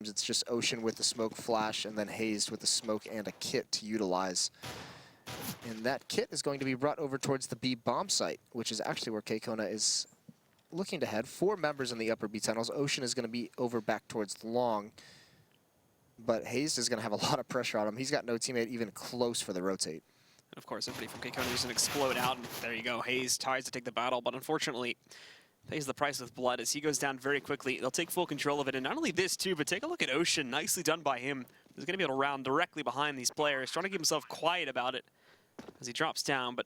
It's just Ocean with the smoke flash and then Hazed with the smoke and a kit to utilize. And that kit is going to be brought over towards the B bomb site, which is actually where KKONA is looking to head. 4 members in the upper B tunnels. Ocean is going to be over back towards the long. But Hazed is going to have a lot of pressure on him. He's got no teammate even close for the rotate. And of course, everybody from KKONA is going to explode out. And there you go. Hazed tries to take the battle, but unfortunately pays the price with blood as he goes down very quickly. They'll take full control of it. And not only this, too, but take a look at Ocean. Nicely done by him. He's going to be able to round directly behind these players, trying to keep himself quiet about it as he drops down. But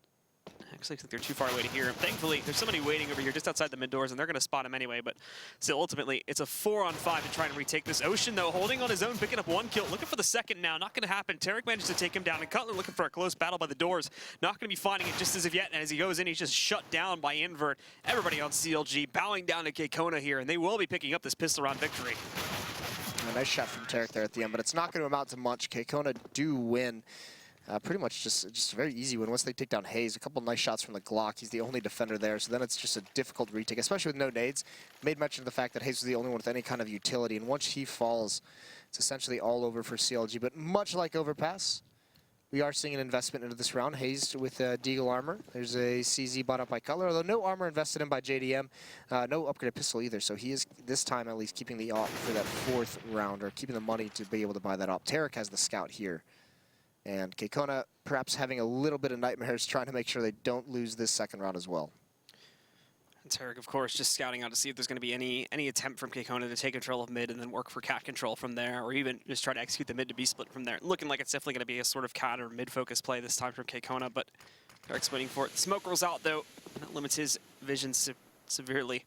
actually, I think they're too far away to hear him. Thankfully, there's somebody waiting over here just outside the mid doors, and they're going to spot him anyway. But still, ultimately, it's a 4-on-5 to try and retake this. Ocean, though, holding on his own, picking up 1 kill. Looking for the second now. Not going to happen. Tarek manages to take him down, and Cutler looking for a close battle by the doors. Not going to be finding it just as of yet. And as he goes in, he's just shut down by Invert. Everybody on CLG bowing down to KKONA here, and they will be picking up this pistol round victory. A nice shot from Tarek there at the end, but it's not going to amount to much. KKONA do win. Pretty much just a very easy win once they take down Hazed. A couple nice shots from the Glock. He's the only defender there, so then it's just a difficult retake, especially with no nades. Made mention of the fact that Hazed was the only one with any kind of utility, and once he falls, it's essentially all over for CLG. But much like Overpass, we are seeing an investment into this round. Hazed with Deagle armor. There's a CZ bought up by Cutler, although no armor invested in by JDM. No upgraded pistol either, so he is, this time at least, keeping the op for that 4th round, or keeping the money to be able to buy that op. Tarek has the scout here. And KKONA perhaps having a little bit of nightmares trying to make sure they don't lose this 2nd round as well. And Tarek, of course, just scouting out to see if there's going to be any attempt from KKONA to take control of mid and then work for cat control from there, or even just try to execute the mid to be split from there. Looking like it's definitely going to be a sort of cat or mid-focus play this time from KKONA, but Tarek's waiting for it. The smoke rolls out, though. That limits his vision severely.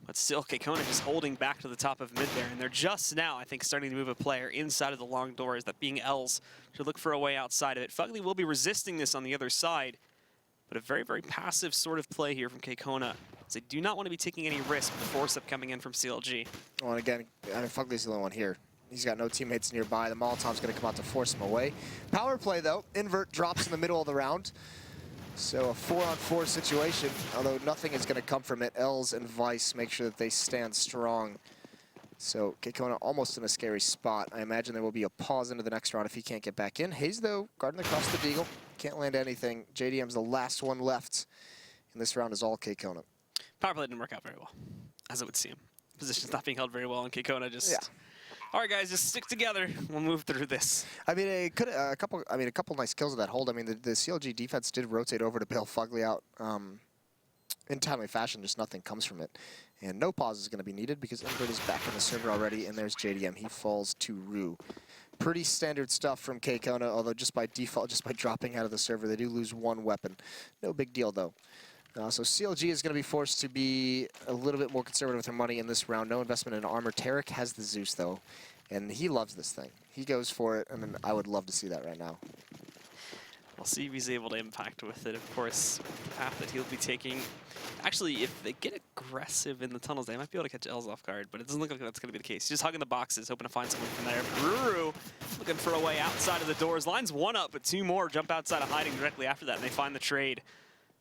But still, KKONA just holding back to the top of mid there. And they're just now, I think, starting to move a player inside of the long doors, that being Els, to look for a way outside of it. Fugly will be resisting this on the other side. But a very, very passive sort of play here from KKONA. They do not want to be taking any risk with the force-up coming in from CLG. Well, and again, I mean, Fugly's the only one here. He's got no teammates nearby. The Molotov's going to come out to force him away. Power play, though. Invert drops in the middle of the round. So a 4-on-4 situation, although nothing is going to come from it. Els and Vice make sure that they stand strong. So KKONA almost in a scary spot. I imagine there will be a pause into the next round if he can't get back in. Hazed, though, guarding across the Deagle. Can't land anything. JDM's the last one left. And this round is all KKONA. Power play didn't work out very well, as it would seem. Position's not being held very well, and KKONA just... Yeah. All right, guys, just stick together. We'll move through this. I mean, it could a couple nice kills of that hold. I mean, the CLG defense did rotate over to bail Fugly out in timely fashion. Just nothing comes from it, and no pause is going to be needed because Invert is back in the server already, and there's JDM. He falls to Rue. Pretty standard stuff from KKONA, although just by default, just by dropping out of the server, they do lose 1 weapon. No big deal though. So CLG is going to be forced to be a little bit more conservative with their money in this round. No investment in armor. Tarek has the Zeus, though, and he loves this thing. He goes for it, and I would love to see that right now. We'll see if he's able to impact with it. Of course, the path that he'll be taking. Actually, if they get aggressive in the tunnels, they might be able to catch Els off guard, but it doesn't look like that's going to be the case. He's just hugging the boxes, hoping to find someone from there. Ruru looking for a way outside of the doors. Lines 1 up, but 2 more jump outside of hiding directly after that, and they find the trade.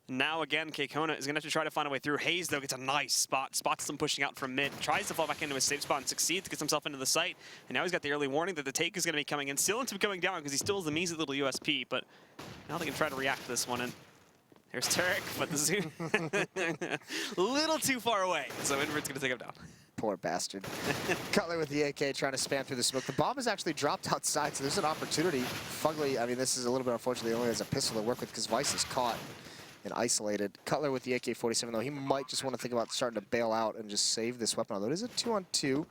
Now again, KKONA is going to have to try to find a way through. Hazed, though, gets a nice spot. Spots them pushing out from mid. Tries to fall back into a safe spot and succeeds. Gets himself into the site. And now he's got the early warning that the take is going to be coming in. Still into coming down because he still has the measly little USP. But now they can try to react to this one. And there's Tarek, but the zoom a little too far away. So Invert's going to take him down. Poor bastard. Cutler with the AK trying to spam through the smoke. The bomb is actually dropped outside, so there's an opportunity. Fugly, I mean, this is a little bit unfortunate. He only has a pistol to work with because Vice is caught and isolated. Cutler with the AK-47, though, he might just want to think about starting to bail out and just save this weapon, although it is a 2-on-2.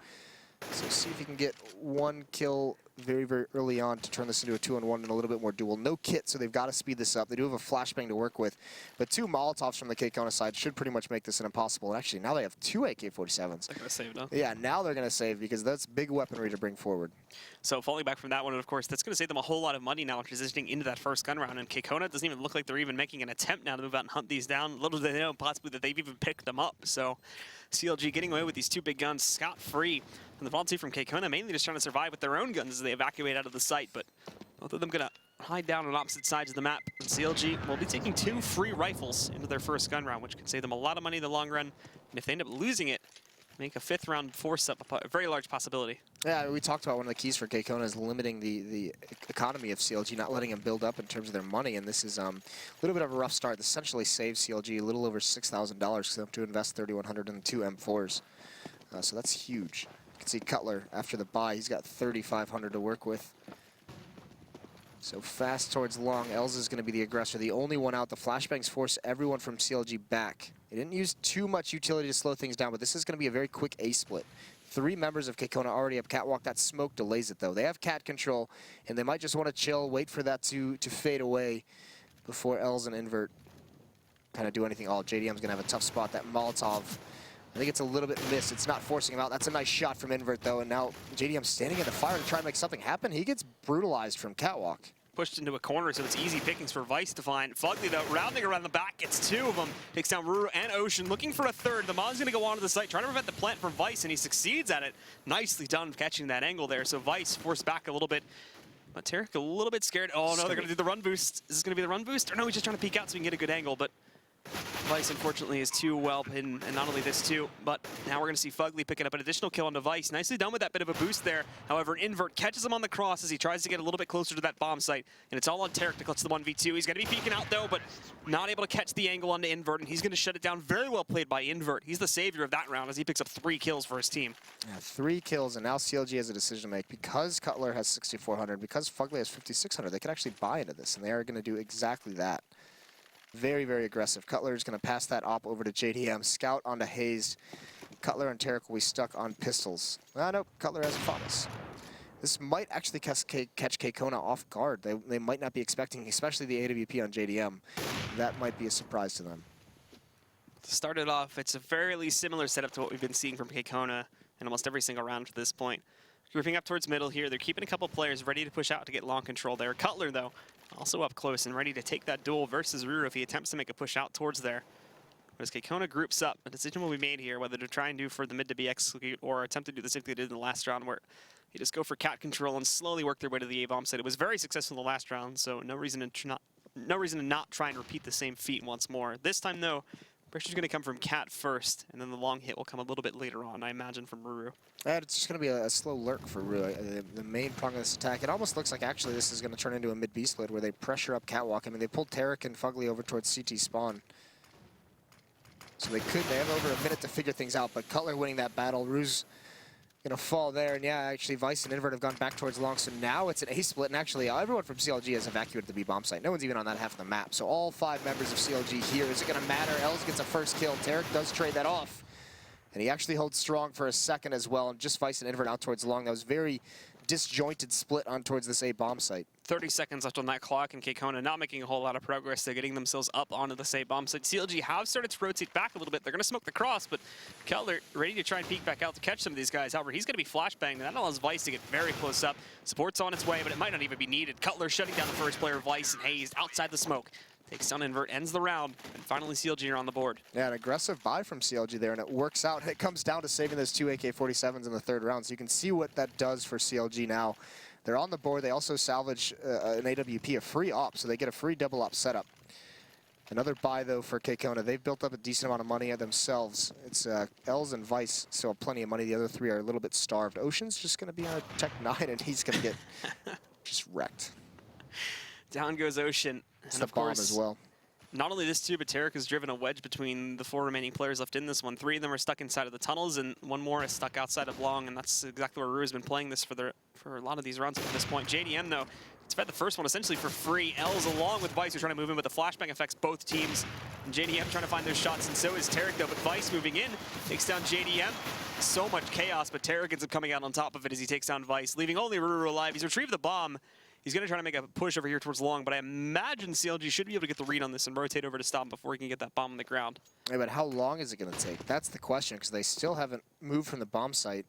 So see if he can get 1 kill very, very early on to turn this into a 2-on-1 and a little bit more duel. No kit, so they've got to speed this up. They do have a flashbang to work with, but 2 Molotovs from the KKONA side should pretty much make this an impossible. And actually, now they have 2 AK-47s. They're going to save now. Yeah, now they're going to save because that's big weaponry to bring forward. So falling back from that one, and of course, that's going to save them a whole lot of money now transitioning into that first gun round. And KKONA doesn't even look like they're even making an attempt now to move out and hunt these down. Little do they know possibly that they've even picked them up. So CLG getting away with these 2 big guns scot-free. And the volunteer from KKONA mainly just trying to survive with their own guns as they evacuate out of the site. But both of them going to hide down on opposite sides of the map. And CLG will be taking 2 free rifles into their first gun round, which can save them a lot of money in the long run. And if they end up losing it, make a 5th round force up a very large possibility. Yeah, we talked about one of the keys for KKONA is limiting the economy of CLG, not letting them build up in terms of their money, and this is a little bit of a rough start. This essentially saves CLG a little over $6,000 for them to invest 3,100 in the 2 M4s. So that's huge. You can see Cutler, after the buy, he's got 3,500 to work with. So fast towards long, Elza is going to be the aggressor, the only one out. The flashbangs force everyone from CLG back. They didn't use too much utility to slow things down, but this is going to be a very quick A split. 3 members of KKONA already up catwalk. That smoke delays it, though. They have cat control, and they might just want to chill, wait for that to fade away before Els and Invert kind of do anything. Oh, JDM's going to have a tough spot. That Molotov, I think it's a little bit missed. It's not forcing him out. That's a nice shot from Invert, though, and now JDM standing in the fire to try and make something happen. He gets brutalized from catwalk. Pushed into a corner, so it's easy pickings for Vice to find. Fugly, though, rounding around the back, gets 2 of them. Takes down Ruru and Ocean, looking for a 3rd. The Mon's going to go onto the site, trying to prevent the plant from Vice, and he succeeds at it. Nicely done catching that angle there. So Vice forced back a little bit. But Tarek a little bit scared. Oh, no, they're going to do the run boost. Is this going to be the run boost? Or no, he's just trying to peek out so he can get a good angle, but Vice, unfortunately, is too well hidden, and not only this, too, but now we're going to see Fugly picking up an additional kill on Vice. Nicely done with that bit of a boost there. However, Invert catches him on the cross as he tries to get a little bit closer to that bomb site, and it's all on Tarek to clutch the 1v2. He's going to be peeking out, though, but not able to catch the angle onto Invert, and he's going to shut it down. Very well played by Invert. He's the savior of that round as he picks up 3 kills for his team. Yeah, 3 kills, and now CLG has a decision to make. Because Cutler has 6,400, because Fugly has 5,600, they can actually buy into this, and they are going to do exactly that. Very, very aggressive. Cutler is going to pass that op over to JDM. Scout onto Hayes. Cutler and Tarek will be stuck on pistols. Ah, nope, Cutler has a Famas. This might actually catch KKONA off guard. They might not be expecting, especially the AWP on JDM. That might be a surprise to them. To start it off, it's a fairly similar setup to what we've been seeing from KKONA in almost every single round to this point. Grouping up towards middle here. They're keeping a couple players ready to push out to get long control there. Cutler, though, also up close and ready to take that duel versus Ruru if he attempts to make a push out towards there. But as KKONA groups up, a decision will be made here whether to try and do for the mid to be execute or attempt to do the same thing they did in the last round where you just go for cat control and slowly work their way to the A-bomb site. It was very successful in the last round, so no reason to not try and repeat the same feat once more. This time, though, pressure's going to come from Cat first, and then the long hit will come a little bit later on, I imagine, from Ruru. And it's just going to be a slow lurk for Ruru. The main prong of this attack, it almost looks like actually this is going to turn into a mid-B split where they pressure up Catwalk. I mean, they pulled Tarek and Fugly over towards CT spawn. So they have over a minute to figure things out, but Cutler winning that battle. Ruru's going to fall there, and yeah, actually Vice and Invert have gone back towards long, so now it's an A split, and actually everyone from CLG has evacuated the B bomb site. No one's even on that half of the map, so all 5 members of CLG here. Is it going to matter? Els gets a first kill. Tarek does trade that off, and he actually holds strong for a second as well, and just Vice and Invert out towards long. That was very disjointed split on towards this A bomb site. 30 seconds left on that clock, and KKONA not making a whole lot of progress. They're getting themselves up onto the same bomb site. CLG have started to rotate back a little bit. They're going to smoke the cross, but Cutler ready to try and peek back out to catch some of these guys. However, he's going to be flashbanged, and that allows Vice to get very close up. Support's on its way, but it might not even be needed. Cutler shutting down the first player, Vice, and Hayes outside the smoke. Takes down Invert, ends the round, and finally CLG are on the board. Yeah, an aggressive buy from CLG there, and it works out. It comes down to saving those 2 AK-47s in the 3rd round, so you can see what that does for CLG now. They're on the board. They also salvage an AWP, a free op, so they get a free double op setup. Another buy, though, for KKONA. They've built up a decent amount of money themselves. It's Els and Vice, so plenty of money. The other 3 are a little bit starved. Ocean's just going to be on a Tech 9, and he's going to get just wrecked. Down goes Ocean. It's and the of course, bomb as well. Not only this too, but Tarek has driven a wedge between the 4 remaining players left in this one. 3 of them are stuck inside of the tunnels, and 1 more is stuck outside of long, and that's exactly where Ruru's been playing this for a lot of these runs up to this point. JDM, though, it's fed the first one essentially for free. Els along with Vice are trying to move in, but the flashbang affects both teams. And JDM trying to find their shots, and so is Tarek, though, but Vice moving in, takes down JDM. So much chaos, but Tarek ends up coming out on top of it as he takes down Vice, leaving only Ruru alive. He's retrieved the bomb. He's going to try to make a push over here towards long, but I imagine CLG should be able to get the read on this and rotate over to stop him before he can get that bomb on the ground. Yeah, but how long is it going to take? That's the question, because they still haven't moved from the bomb site.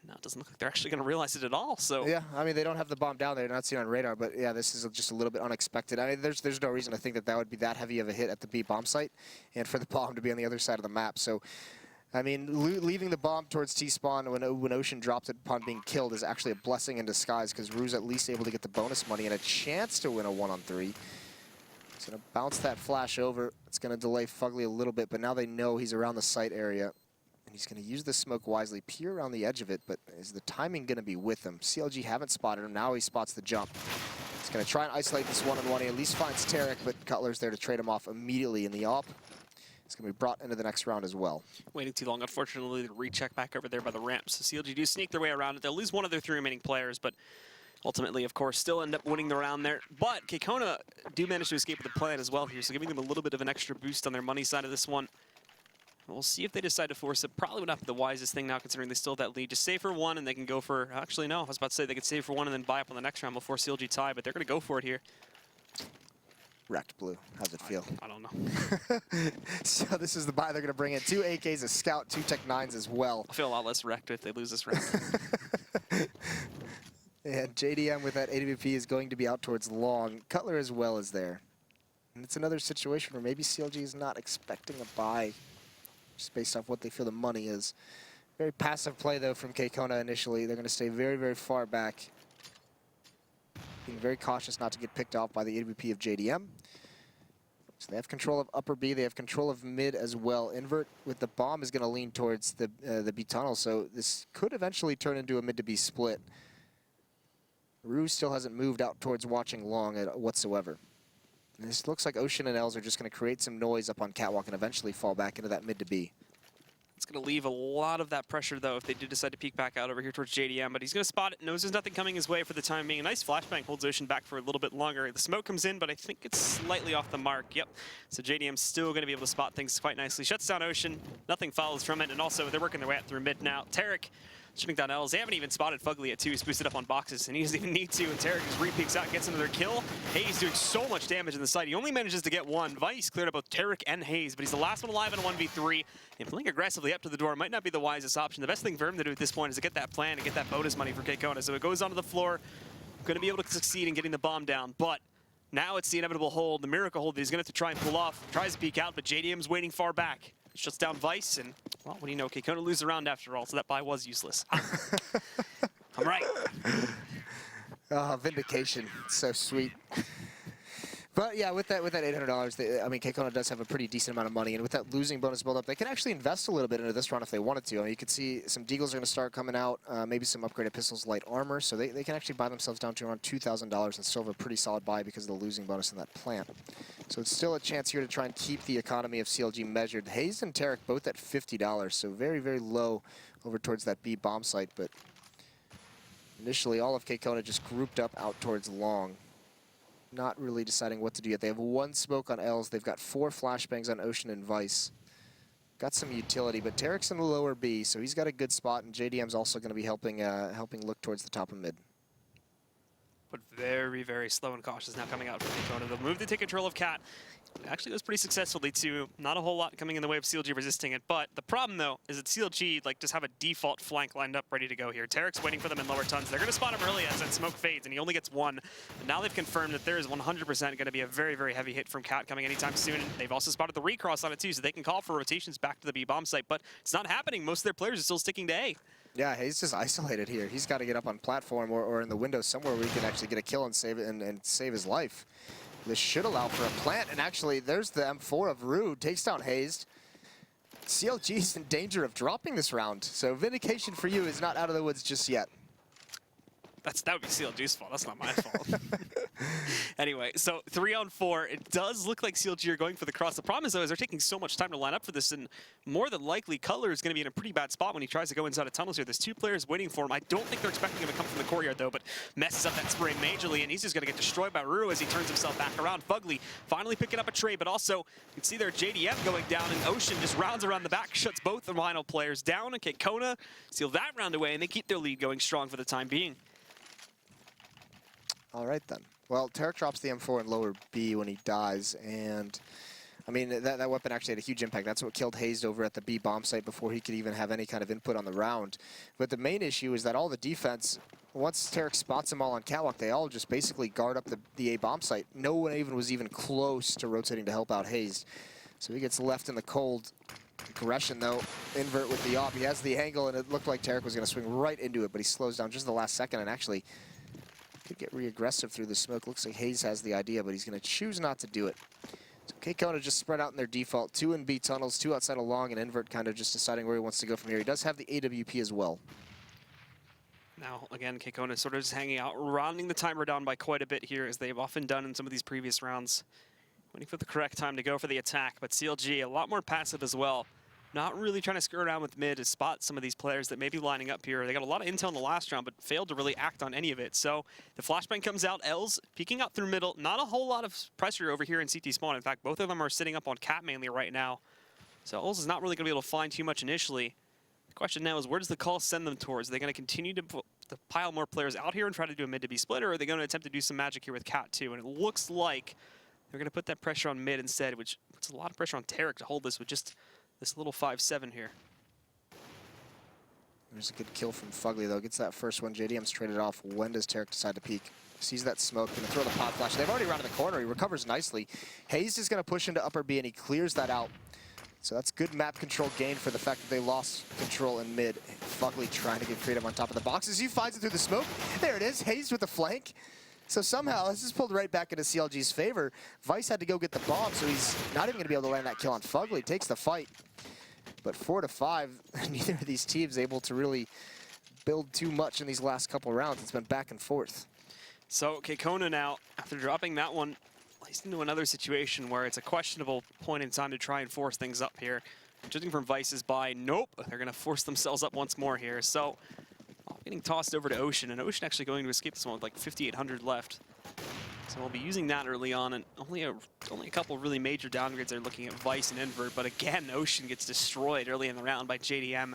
No, it doesn't look like they're actually going to realize it at all. So yeah, I mean, they don't have the bomb down there. They're not seen on radar, but yeah, this is just a little bit unexpected. I mean, there's no reason to think that would be that heavy of a hit at the B bomb site and for the bomb to be on the other side of the map. So I mean, leaving the bomb towards T-spawn when Ocean drops it upon being killed is actually a blessing in disguise, because Ruru's at least able to get the bonus money and a chance to win a 1-on-3. He's going to bounce that flash over. It's going to delay Fugly a little bit, but now they know he's around the site area. And he's going to use the smoke wisely, peer around the edge of it, but is the timing going to be with him? CLG haven't spotted him. Now he spots the jump. He's going to try and isolate this one-on-one. He at least finds Tarek, but Cutler's there to trade him off immediately in the op. It's going to be brought into the next round as well. Waiting too long, unfortunately, the recheck back over there by the ramp. So CLG do sneak their way around it. They'll lose one of their 3 remaining players, but ultimately, of course, still end up winning the round there. But KKONA do manage to escape with the plan as well here, so giving them a little bit of an extra boost on their money side of this one. We'll see if they decide to force it. Probably would not be the wisest thing now, considering they still have that lead. Just save for 1, and they can go for... Actually, no. I was about to say they could save for 1 and then buy up on the next round before CLG tie, but they're going to go for it here. Wrecked Blue. How's it feel? I don't know. So this is the buy they're going to bring in. 2 AKs, a Scout, 2 Tech 9s as well. I feel a lot less wrecked if they lose this round. And JDM with that AWP is going to be out towards long. Cutler as well is there. And it's another situation where maybe CLG is not expecting a buy, just based off what they feel the money is. Very passive play, though, from KKONA initially. They're going to stay very, very far back. Being very cautious not to get picked off by the AWP of JDM. So they have control of upper B. They have control of mid as well. Invert with the bomb is going to lean towards the B tunnel, so this could eventually turn into a mid to B split. Rue still hasn't moved out towards watching long whatsoever. And this looks like Ocean and Els are just going to create some noise up on Catwalk and eventually fall back into that mid to B. It's going to leave a lot of that pressure, though, if they do decide to peek back out over here towards JDM. But he's going to spot it, knows there's nothing coming his way for the time being. A nice flashbang holds Ocean back for a little bit longer. The smoke comes in, but I think it's slightly off the mark. Yep. So JDM's still going to be able to spot things quite nicely. Shuts down Ocean. Nothing follows from it. And also, they're working their way out through mid now. Tarek shutting down Els. They haven't even spotted Fugly yet, too. He's boosted up on boxes, and he doesn't even need to. And Tarek just re-peeks out, gets another kill. Hayes doing so much damage in the site. He only manages to get 1. Vice cleared out both Tarek and Hayes, but he's the last one alive in a 1v3. And playing aggressively up to the door might not be the wisest option. The best thing for him to do at this point is to get that plan and get that bonus money for KKONA. So it goes onto the floor. Going to be able to succeed in getting the bomb down, but now it's the inevitable hold, the miracle hold that he's going to have to try and pull off. Tries to peek out, but JDM's waiting far back. Shuts down Vice, and, well, what do you know? KKONA lose the round after all, so that buy was useless. I'm right. Vindication. So sweet. But yeah, with that $800, I mean, KKONA does have a pretty decent amount of money, and with that losing bonus build-up, they can actually invest a little bit into this round if they wanted to. I mean, you can see some Deagles are going to start coming out, maybe some upgraded pistols, light armor, so they can actually buy themselves down to around $2,000 and still have a pretty solid buy because of the losing bonus in that plant. So it's still a chance here to try and keep the economy of CLG measured. Hayes and Tarek both at $50, so very, very low over towards that B bomb site, but initially all of KKONA just grouped up out towards long. Not really deciding what to do yet. They have 1 smoke on Els. They've got 4 flashbangs on Ocean and Vice. Got some utility, but Tarek's in the lower B, so he's got a good spot, and JDM's also going to be helping look towards the top of mid. But very, very slow and cautious now coming out from KKONA. The move to take control of Cat actually goes pretty successfully, too. Not a whole lot coming in the way of CLG resisting it, but the problem, though, is that CLG just have a default flank lined up ready to go here. Tarek's waiting for them in lower tons. They're going to spot him early as that smoke fades, and he only gets 1. But now they've confirmed that there is 100% going to be a very, very heavy hit from Cat coming anytime soon. And they've also spotted the recross on it, too, so they can call for rotations back to the B bomb site, but it's not happening. Most of their players are still sticking to A. Yeah, he's just isolated here. He's got to get up on platform or in the window somewhere where he can actually get a kill and save it and save his life. This should allow for a plant, and actually there's the M4 of Rue, takes down Hayes. CLG's in danger of dropping this round, so vindication for you is not out of the woods just yet. That would be CLG's fault. That's not my fault. Anyway, so 3-on-4. It does look like CLG are going for the cross. The problem is, though, is they're taking so much time to line up for this, and more than likely, Cutler is going to be in a pretty bad spot when he tries to go inside of tunnels here. There's 2 players waiting for him. I don't think they're expecting him to come from the courtyard, though, but messes up that spray majorly, and he's just going to get destroyed by Rue as he turns himself back around. Fugly finally picking up a trade, but also you can see their JDM going down, and Ocean just rounds around the back, shuts both the Rhino players down, and KKONA seal that round away, and they keep their lead going strong for the time being. All right, then. Well, Tarek drops the M4 in lower B when he dies, and I mean, that weapon actually had a huge impact. That's what killed Hayes over at the B bomb site before he could even have any kind of input on the round. But the main issue is that all the defense, once Tarek spots them all on Catwalk, they all just basically guard up the A bomb site. No one even was even close to rotating to help out Hayes. So he gets left in the cold. Aggression, though, invert with the op. He has the angle, and it looked like Tarek was going to swing right into it, but he slows down just the last second and actually could get re-aggressive through the smoke. Looks like Hayes has the idea, but he's going to choose not to do it. KKONA just spread out in their default. 2 in B tunnels, 2 outside of long, and Invert kind of just deciding where he wants to go from here. He does have the AWP as well. Now, again, KKONA sort of just hanging out, rounding the timer down by quite a bit here, as they've often done in some of these previous rounds. Waiting for the correct time to go for the attack, but CLG a lot more passive as well. Not really trying to skirt around with mid to spot some of these players that may be lining up here. They got a lot of intel in the last round, but failed to really act on any of it. So the flashbang comes out, Els peeking out through middle. Not a whole lot of pressure over here in CT spawn. In fact, both of them are sitting up on Cat mainly right now. So Els is not really going to be able to find too much initially. The question now is, where does the call send them towards? Are they going to continue to pile more players out here and try to do a mid to B split, or are they going to attempt to do some magic here with Cat 2? And it looks like they're going to put that pressure on mid instead, which puts a lot of pressure on Tarek to hold this with just this little 5-7 here. There's a good kill from Fugly, though. Gets that first one. JDM's traded off. When does Tarek decide to peek? Sees that smoke, gonna throw the pot flash. They've already rounded the corner. He recovers nicely. Hayes is gonna push into upper B, and he clears that out. So that's good map control gain for the fact that they lost control in mid. Fugly trying to get creative on top of the boxes. He finds it through the smoke. There it is. Hayes with the flank. So somehow, this is pulled right back into CLG's favor. Vice had to go get the bomb, so he's not even going to be able to land that kill on Fugly. Takes the fight. But 4-5, neither of these teams able to really build too much in these last couple rounds. It's been back and forth. So KKONA now, after dropping that one, placed into another situation where it's a questionable point in time to try and force things up here. Judging from Vice's buy, nope, they're going to force themselves up once more here. So getting tossed over to Ocean, and Ocean actually going to escape this one with like 5,800 left. So we'll be using that early on, and only a couple really major downgrades they're looking at Vice and Invert, but again, Ocean gets destroyed early in the round by JDM.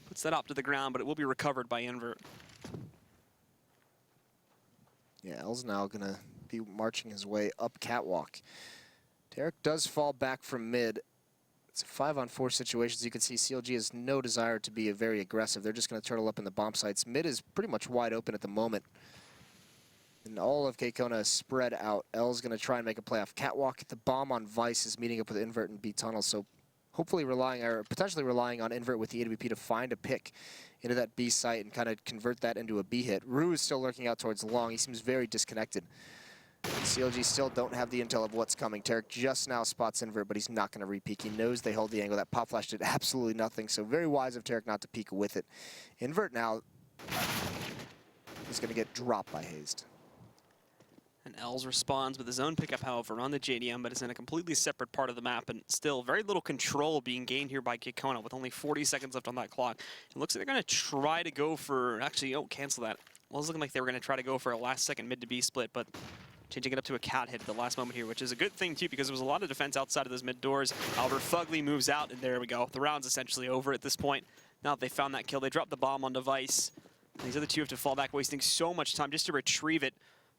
Puts that up to the ground, but it will be recovered by Invert. Yeah, L's now gonna be marching his way up catwalk. Tarek does fall back from mid. It's a 5-on-4 situation. As you can see, CLG has no desire to be very aggressive. They're just going to turtle up in the bomb sites. Mid is pretty much wide open at the moment. And all of KKONA is spread out. L's going to try and make a play off catwalk. The bomb on Vice is meeting up with Invert and B tunnel. So hopefully relying, or potentially relying on Invert with the AWP to find a pick into that B site and kind of convert that into a B hit. Rue is still lurking out towards long. He seems very disconnected. CLG still don't have the intel of what's coming. Tarek just now spots Invert, but he's not going to re-peek. He knows they hold the angle. That pop flash did absolutely nothing, so very wise of Tarek not to peek with it. Invert now is going to get dropped by Hazed. And Els responds with his own pickup, however, on the JDM, but it's in a completely separate part of the map, and still very little control being gained here by KKONA with only 40 seconds left on that clock. It looks like they're going to try to go for, actually, oh, cancel that. Well, it's looking like they were going to try to go for a last-second mid to B split, but changing it up to a cat hit at the last moment here, which is a good thing, too, because there was a lot of defense outside of those mid doors. However, Fugly moves out, and there we go. The round's essentially over at this point. Now that they found that kill, they dropped the bomb on Device. These other two have to fall back, wasting so much time just to retrieve it.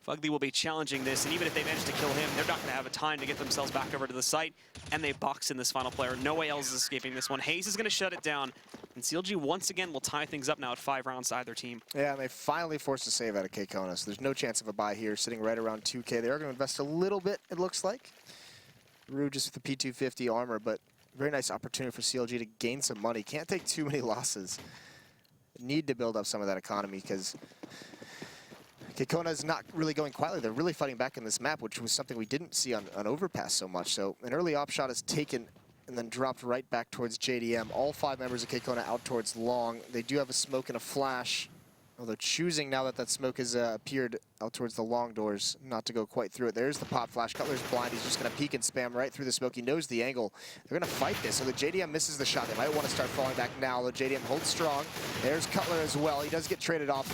Fugly will be challenging this, and even if they manage to kill him, they're not going to have a time to get themselves back over to the site, and they box in this final player. No way else is escaping this one. Hayes is going to shut it down, and CLG once again will tie things up now at 5 rounds to either team. Yeah, and they finally forced a save out of KKONA, so there's no chance of a buy here, sitting right around 2K. They are going to invest a little bit, it looks like. Rue just with the P250 armor, but very nice opportunity for CLG to gain some money. Can't take too many losses. Need to build up some of that economy, because KKONA is not really going quietly. They're really fighting back in this map, which was something we didn't see on Overpass so much. So an early op shot is taken and then dropped right back towards JDM. All 5 members of KKONA out towards long. They do have a smoke and a flash, although choosing now that that smoke has appeared out towards the long doors not to go quite through it. There's the pop flash. Cutler's blind. He's just going to peek and spam right through the smoke. He knows the angle. They're going to fight this. So the JDM misses the shot. They might want to start falling back now. The JDM holds strong. There's Cutler as well. He does get traded off,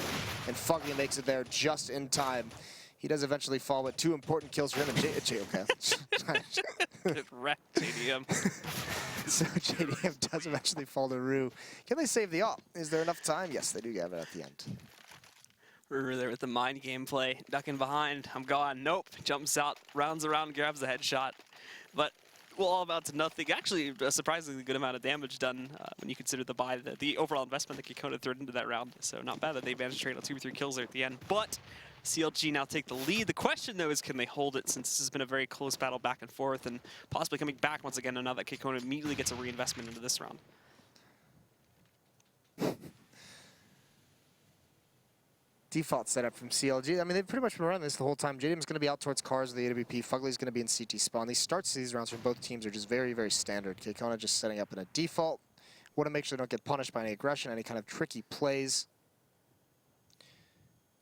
and Fugly makes it there just in time. He does eventually fall, but 2 important kills for him. And Wrecked JDM. So JDM does eventually fall to Rue. Can they save the op? Is there enough time? Yes, they do have it at the end. Rue there with the mind game play, ducking behind. I'm gone. Nope. Jumps out, rounds around, grabs the headshot. But well, all about to nothing. Actually, a surprisingly good amount of damage done when you consider the overall investment that KKONA threw into that round. So not bad that they managed to trade out 2 or 3 kills there at the end. But CLG now take the lead. The question, though, is can they hold it, since this has been a very close battle back and forth, and possibly coming back once again now that KKONA immediately gets a reinvestment into this round. default setup from CLG. I mean, they've pretty much been running this the whole time. JDM's going to be out towards cars with the AWP. Fugly's going to be in CT spawn. These starts to these rounds from both teams are just very, very standard. KKONA just setting up in a default. Want to make sure they don't get punished by any aggression, any kind of tricky plays.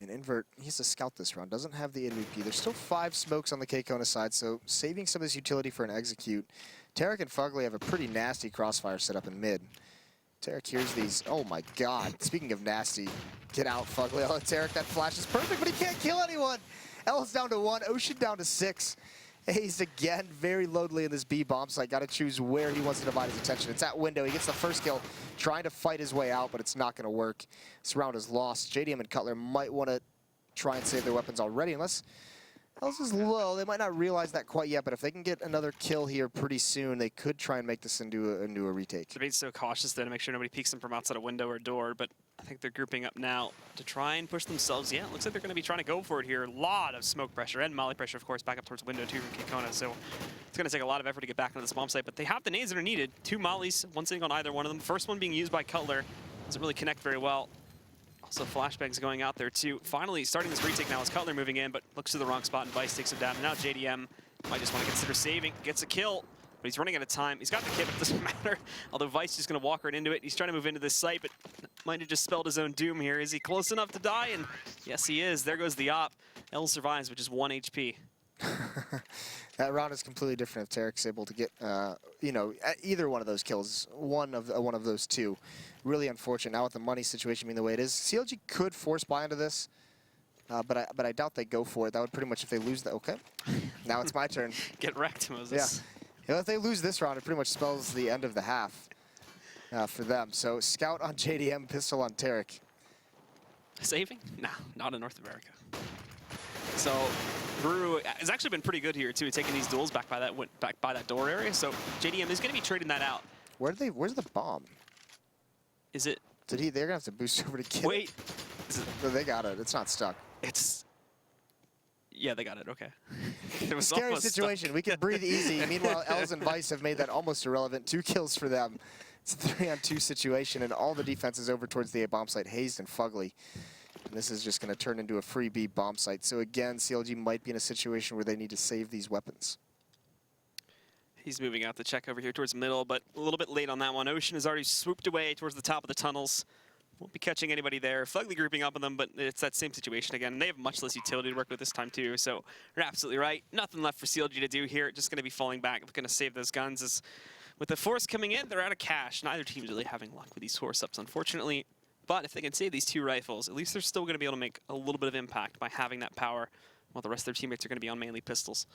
And Invert, he has to scout this round. Doesn't have the AWP. There's still 5 smokes on the KKONA side, so saving some of this utility for an execute. Tarek and Fugly have a pretty nasty crossfire set up in mid. Tarek hears these. Oh my god. Speaking of nasty, get out, Fugly. Oh, Tarek, that flash is perfect, but he can't kill anyone. L's down to 1, Ocean down to 6. Hayes again, very lonely in this B bomb site. Got to choose where he wants to divide his attention. It's at window. He gets the first kill, trying to fight his way out, but it's not going to work. This round is lost. JDM and Cutler might want to try and save their weapons already, unless L's is low. They might not realize that quite yet, but if they can get another kill here pretty soon, they could try and make this into a retake. They're being so cautious there to make sure nobody peeks them from outside a window or door, but I think they're grouping up now to try and push themselves. Yeah, it looks like they're going to be trying to go for it here. A lot of smoke pressure and molly pressure, of course, back up towards window 2 from KKONA, so it's going to take a lot of effort to get back into this bomb site, but they have the nades that are needed. 2 mollies, one sitting on either one of them. First one being used by Cutler. Doesn't really connect very well. Also, flashbangs going out there, too. Finally, starting this retake now is Cutler moving in, but looks to the wrong spot, and Vice takes him down. And now JDM might just want to consider saving. Gets a kill, but he's running out of time. He's got the kit, but it doesn't matter. Although Vice is going to walk right into it. He's trying to move into this site, but might have just spelled his own doom here. Is he close enough to die? And yes, he is. There goes the op. L survives with just 1 HP. That round is completely different if Tarek's able to get, you know, either one of those kills, one of those 2. Really unfortunate. Now with the money situation being the way it is, CLG could force buy into this, but I doubt they go for it. That would pretty much, if they lose that. Okay, now it's my turn. Get wrecked, Moses. Yeah, you know, if they lose this round, it pretty much spells the end of the half for them. So scout on JDM, pistol on Tarek. Saving? No, not in North America. So Brew has actually been pretty good here too, taking these duels back by that door area. So JDM is going to be trading that out. Where's the bomb? Is it? They're gonna have to boost over to get Wait. it. No, they got it. It's not stuck. Yeah, they got it. Okay. It was scary situation. Stuck. We can breathe easy. Meanwhile, Els and Vice have made that almost irrelevant. 2 kills for them. It's a 3-on-2 situation, and all the defense is over towards the A bomb site. Hayes and Fugly. And this is just going to turn into a free B bomb site. So again, CLG might be in a situation where they need to save these weapons. He's moving out the check over here towards middle, but a little bit late on that one. Ocean has already swooped away towards the top of the tunnels. Won't be catching anybody there. Fugly grouping up on them, but it's that same situation again. They have much less utility to work with this time too, so you're absolutely right. Nothing left for CLG to do here. Just going to be falling back. Looking to save those guns. As with the force coming in, they're out of cash. Neither team's really having luck with these force ups, unfortunately. But if they can save these 2 rifles, at least they're still going to be able to make a little bit of impact by having that power, while the rest of their teammates are going to be on mainly pistols.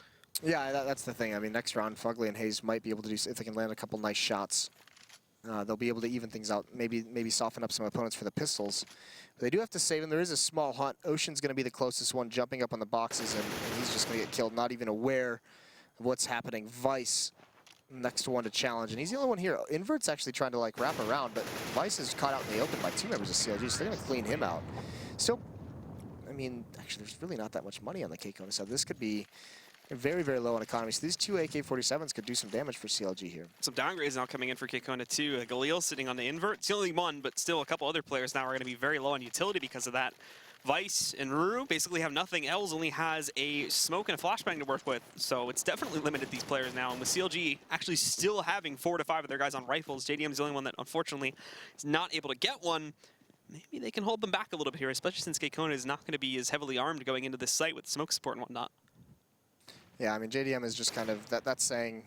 Yeah, that's the thing. I mean, next round, Fugly and Hayes might be able to do, if they can land a couple nice shots, they'll be able to even things out, maybe soften up some opponents for the pistols. But they do have to save them. There is a small hunt. Ocean's going to be the closest one, jumping up on the boxes, and he's just going to get killed, not even aware of what's happening. Vice, next one to challenge, and he's the only one here. Invert's actually trying to like wrap around, but Vice is caught out in the open by 2 members of CLG, so they're going to clean him out. So, I mean, actually, there's really not that much money on the KKONA side. This could be very, very low on economy. So these 2 AK-47s could do some damage for CLG here. Some downgrades now coming in for KKONA too. Galil sitting on the invert. It's the only one, but still a couple other players now are going to be very low on utility because of that. Vice and Ruru basically have nothing. Els only has a smoke and a flashbang to work with, so it's definitely limited these players now. And with CLG actually still having 4 to 5 of their guys on rifles, JDM's the only one that unfortunately is not able to get one. Maybe they can hold them back a little bit here, especially since KKONA is not going to be as heavily armed going into this site with smoke support and whatnot. Yeah, I mean, JDM is just kind of, that's saying,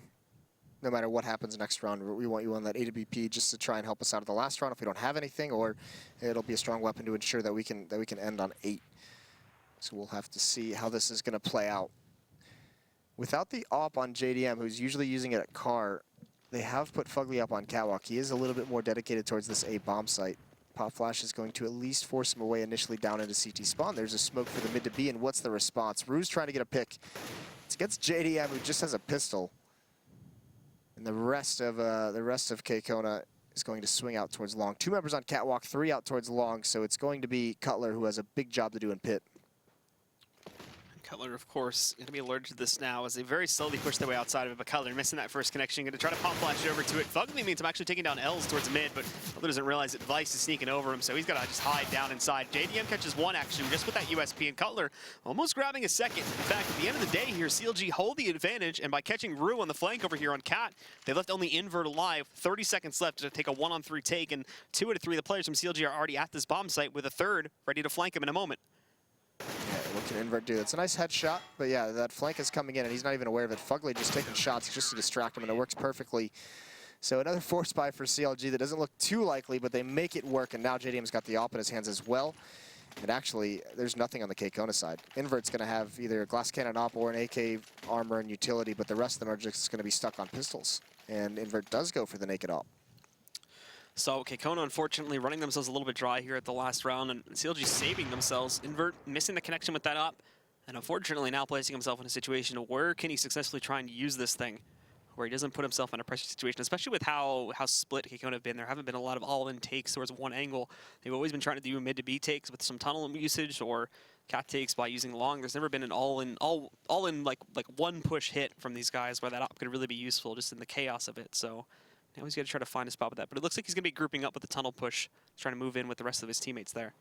no matter what happens next round, we want you on that AWP just to try and help us out of the last round if we don't have anything, or it'll be a strong weapon to ensure that we can end on 8. So we'll have to see how this is going to play out. Without the op on JDM, who's usually using it at car, they have put Fugly up on catwalk. He is a little bit more dedicated towards this A bomb site. Pop Flash is going to at least force him away initially down into CT spawn. There's a smoke for the mid to B, and what's the response? Rue's trying to get a pick. It's against JDM, who just has a pistol. And the rest of KKONA is going to swing out towards long. 2 members on catwalk, 3 out towards long, so it's going to be Cutler, who has a big job to do in pit. Cutler, of course, going to be alerted to this now as they very slowly push their way outside of it, but Cutler missing that first connection, going to try to pop flash it over to it. Fugly means I'm actually taking down L's towards mid, but Cutler doesn't realize that Vice is sneaking over him, so he's got to just hide down inside. JDM catches one, actually, just with that USP, and Cutler almost grabbing a second. In fact, at the end of the day here, CLG hold the advantage, and by catching Rue on the flank over here on Cat, they left only Invert alive. 30 seconds left to take a 1-on-3 take, and 2 out of 3 of the players from CLG are already at this bomb site, with a third ready to flank him in a moment. Yeah, what can Invert do? It's a nice headshot, but yeah, that flank is coming in, and he's not even aware of it. Fugly just taking shots just to distract him, and it works perfectly. So another force buy for CLG that doesn't look too likely, but they make it work, and now JDM's got the AWP in his hands as well. And actually, there's nothing on the KKONA side. Invert's going to have either a glass cannon AWP or an AK armor and utility, but the rest of them are just going to be stuck on pistols. And Invert does go for the naked AWP. So KKONA, unfortunately, running themselves a little bit dry here at the last round, and CLG saving themselves. Invert missing the connection with that up, and unfortunately now placing himself in a situation where can he successfully try and use this thing, where he doesn't put himself in a pressure situation, especially with how split KKONA have been. There haven't been a lot of all-in takes towards one angle. They've always been trying to do mid to B takes with some tunnel usage or cat takes by using long. There's never been an all-in like one push hit from these guys where that op could really be useful just in the chaos of it. So now he's got to try to find a spot with that. But it looks like he's going to be grouping up with the tunnel push, trying to move in with the rest of his teammates there.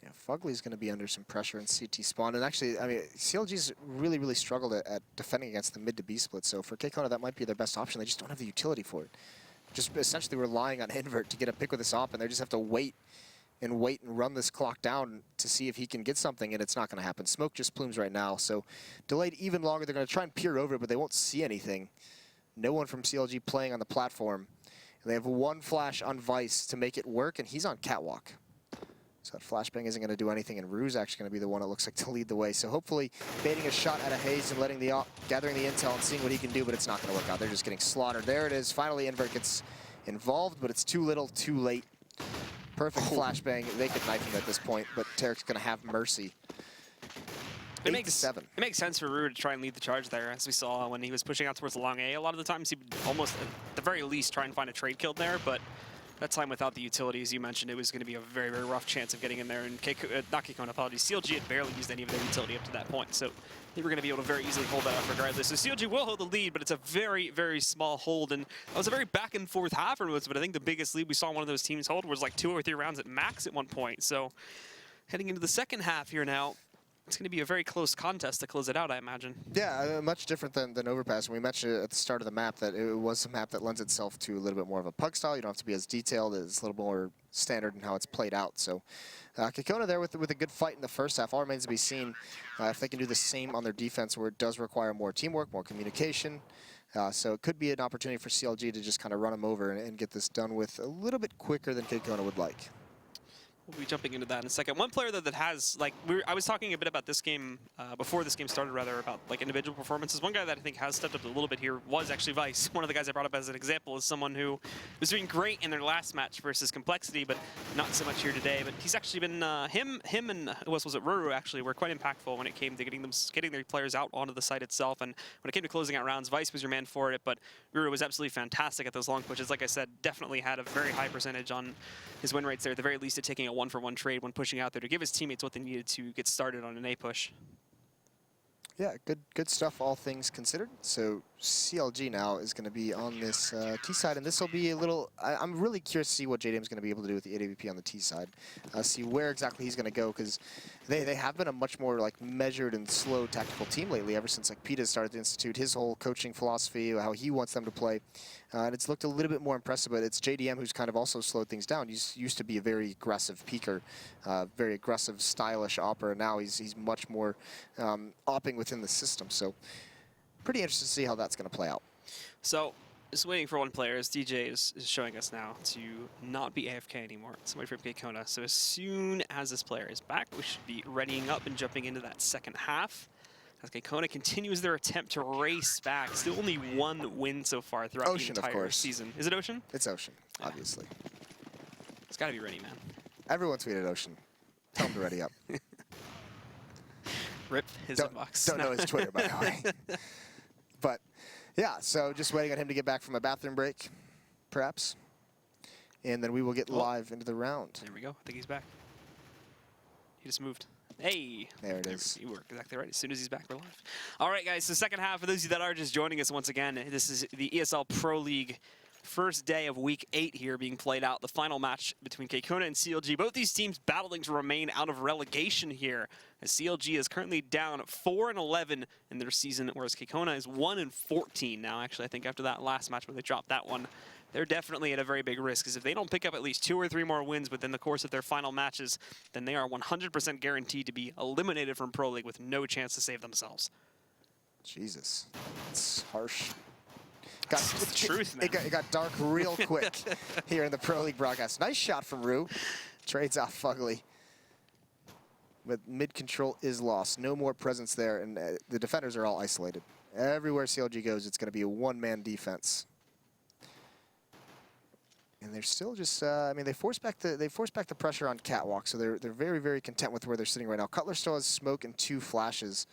Yeah, Fugly's going to be under some pressure in CT spawn. And actually, I mean, CLG's really struggled at defending against the mid to B split. So for KKONA, that might be their best option. They just don't have the utility for it. Just essentially relying on Invert to get a pick with this op, and they just have to wait and run this clock down to see if he can get something, and it's not going to happen. Smoke just plumes right now, so delayed even longer. They're going to try and peer over it, but they won't see anything. No one from CLG playing on the platform. And they have one flash on Vice to make it work, and he's on catwalk. So that flashbang isn't going to do anything, and Rue's actually going to be the one, it looks like, to lead the way. So hopefully baiting a shot out of Hayes and letting gathering the intel and seeing what he can do, but it's not going to work out. They're just getting slaughtered. There it is. Finally, Invert gets involved, but it's too little, too late. Perfect flashbang. They could knife him at this point, but Tarek's going to have mercy. It makes sense for Rue to try and lead the charge there, as we saw when he was pushing out towards the long A. A lot of the times he would almost, at the very least, try and find a trade kill there, but that time without the utility, as you mentioned, it was going to be a very rough chance of getting in there. And not KKONA, apologies, CLG had barely used any of their utility up to that point, so they were going to be able to very easily hold that up regardless. So CLG will hold the lead, but it's a very small hold, and it was a very back and forth afterwards, but I think the biggest lead we saw one of those teams hold was like 2 or 3 rounds at max at one point. So heading into the second half here now, it's going to be a very close contest to close it out, I imagine. Yeah, much different than Overpass. We mentioned at the start of the map that it was a map that lends itself to a little bit more of a pug style. You don't have to be as detailed. It's a little more standard in how it's played out. So KKONA there with a good fight in the first half. All remains to be seen if they can do the same on their defense, where it does require more teamwork, more communication. So it could be an opportunity for CLG to just kind of run them over and get this done with a little bit quicker than KKONA would like. We'll be jumping into that in a second. One player that has, like, I was talking a bit about this game, before this game started rather, about like individual performances. One guy that I think has stepped up a little bit here was actually Vice. One of the guys I brought up as an example is someone who was doing great in their last match versus Complexity, but not so much here today. But he's actually been, him and was it Ruru actually, were quite impactful when it came to getting their players out onto the site itself. And when it came to closing out rounds, Vice was your man for it, but Ruru was absolutely fantastic at those long pushes. Like I said, definitely had a very high percentage on his win rates there, at the very least at taking a 1-for-1 trade when pushing out there to give his teammates what they needed to get started on an A push. Yeah, good stuff, all things considered. So CLG now is going to be on this T side, and this will be a little. I'm really curious to see what JDM's going to be able to do with the AWP on the T side. See where exactly he's going to go, because they have been a much more like measured and slow tactical team lately. Ever since like Peta started to institute his whole coaching philosophy, how he wants them to play, and it's looked a little bit more impressive. But it's JDM who's kind of also slowed things down. He's used to be a very aggressive peaker, very aggressive, stylish opper. Now he's much more opping within the system. So pretty interested to see how that's going to play out. So just waiting for one player, as DJ is showing us now, to not be AFK anymore. Somebody from KKONA. So as soon as this player is back, we should be readying up and jumping into that second half. As KKONA continues their attempt to race back. Still only 1 win so far throughout Ocean, the entire season. Is it Ocean? It's Ocean, obviously. It's got to be ready, man. Everyone tweeted Ocean. Tell him to ready up. Rip his inbox. Don't know his Twitter, by the way. But, yeah, so just waiting on him to get back from a bathroom break, perhaps. And then we will get live into the round. There we go. I think he's back. He just moved. Hey. There it is. You were exactly right. As soon as he's back, we're live. All right, guys. So second half, for those of you that are just joining us once again, this is the ESL Pro League first day of Week 8 here being played out. The final match between KKONA and CLG. Both these teams battling to remain out of relegation here, as CLG is currently down 4-11 in their season, whereas KKONA is 1-14 now. Actually, I think after that last match where they dropped that one, they're definitely at a very big risk, because if they don't pick up at least 2 or 3 more wins within the course of their final matches, then they are 100% guaranteed to be eliminated from Pro League with no chance to save themselves. Jesus, it's harsh. It's the truth, man. It got dark real quick here in the Pro League broadcast. Nice shot from Rue. Trades off Fugly. But mid control is lost. No more presence there, and the defenders are all isolated. Everywhere CLG goes, it's going to be a one-man defense. And they're still just, I mean, they force back the pressure on Catwalk, so they're very, very content with where they're sitting right now. Cutler still has smoke and 2 flashes,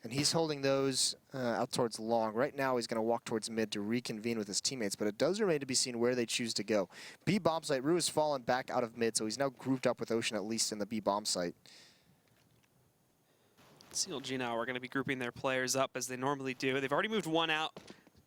and he's holding those out towards long. Right now, he's going to walk towards mid to reconvene with his teammates, but it does remain to be seen where they choose to go. B bomb site, Rue has fallen back out of mid, so he's now grouped up with Ocean, at least in the B bomb site. CLG now are going to be grouping their players up as they normally do. They've already moved one out.